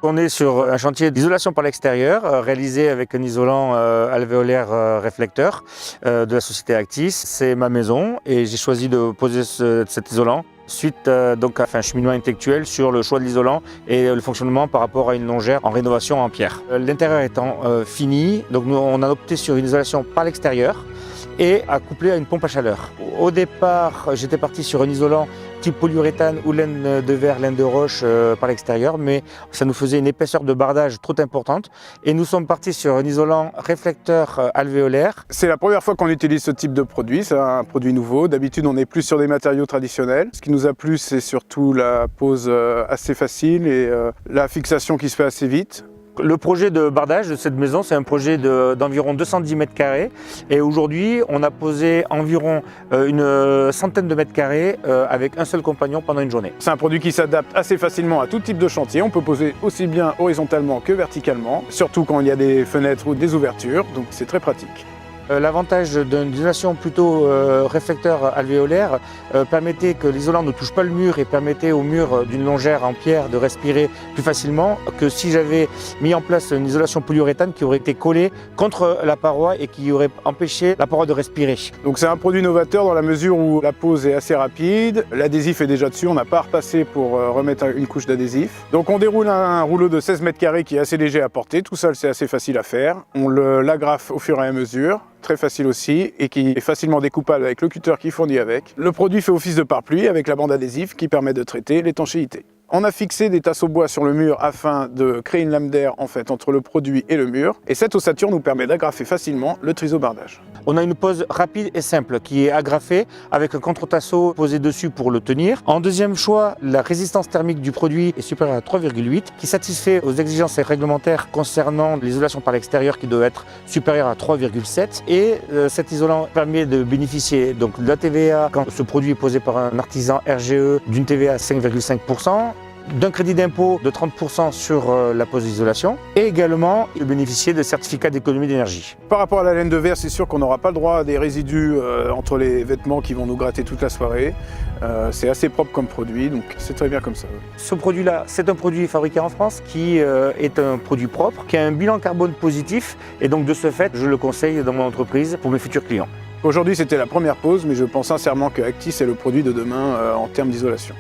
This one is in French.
On est sur un chantier d'isolation par l'extérieur, réalisé avec un isolant alvéolaire réflecteur de la société Actis. C'est ma maison et j'ai choisi de poser cet isolant suite donc à un cheminement intellectuel sur le choix de l'isolant et le fonctionnement par rapport à une longère en rénovation en pierre. L'intérieur étant fini, donc nous on a opté sur une isolation par l'extérieur et à coupler à une pompe à chaleur. Au départ, j'étais parti sur un isolant type polyuréthane ou laine de verre, laine de roche par l'extérieur, mais ça nous faisait une épaisseur de bardage trop importante et nous sommes partis sur un isolant réflecteur alvéolaire. C'est la première fois qu'on utilise ce type de produit, c'est un produit nouveau. D'habitude, on est plus sur des matériaux traditionnels. Ce qui nous a plu, c'est surtout la pose assez facile et la fixation qui se fait assez vite. Le projet de bardage de cette maison, c'est un projet d'environ 210 mètres carrés et aujourd'hui on a posé environ une centaine de mètres carrés avec un seul compagnon pendant une journée. C'est un produit qui s'adapte assez facilement à tout type de chantier. On peut poser aussi bien horizontalement que verticalement, surtout quand il y a des fenêtres ou des ouvertures, donc c'est très pratique. L'avantage d'une isolation plutôt réflecteur alvéolaire permettait que l'isolant ne touche pas le mur et permettait au mur d'une longère en pierre de respirer plus facilement que si j'avais mis en place une isolation polyuréthane qui aurait été collée contre la paroi et qui aurait empêché la paroi de respirer. Donc c'est un produit novateur dans la mesure où la pose est assez rapide, l'adhésif est déjà dessus, on n'a pas à repasser pour remettre une couche d'adhésif. Donc on déroule un rouleau de 16 mètres carrés qui est assez léger à porter, tout seul c'est assez facile à faire. On l'agrafe au fur et à mesure. Très facile aussi et qui est facilement découpable avec le cutter qui fournit avec. Le produit fait office de pare-pluie avec la bande adhésive qui permet de traiter l'étanchéité. On a fixé des tasseaux bois sur le mur afin de créer une lame d'air entre le produit et le mur. Et cette ossature nous permet d'agrafer facilement le trisobardage. On a une pose rapide et simple qui est agrafée avec un contre-tasseau posé dessus pour le tenir. En deuxième choix, la résistance thermique du produit est supérieure à 3,8 qui satisfait aux exigences réglementaires concernant l'isolation par l'extérieur qui doit être supérieure à 3,7. Et cet isolant permet de bénéficier donc de la TVA quand ce produit est posé par un artisan RGE d'une TVA à 5,5%. D'un crédit d'impôt de 30% sur la pose d'isolation et également de bénéficier de certificats d'économie d'énergie. Par rapport à la laine de verre, c'est sûr qu'on n'aura pas le droit à des résidus entre les vêtements qui vont nous gratter toute la soirée. C'est assez propre comme produit, donc c'est très bien comme ça. Ce produit-là, c'est un produit fabriqué en France qui est un produit propre, qui a un bilan carbone positif et donc de ce fait, je le conseille dans mon entreprise pour mes futurs clients. Aujourd'hui, c'était la première pause, mais je pense sincèrement que Actis est le produit de demain en termes d'isolation.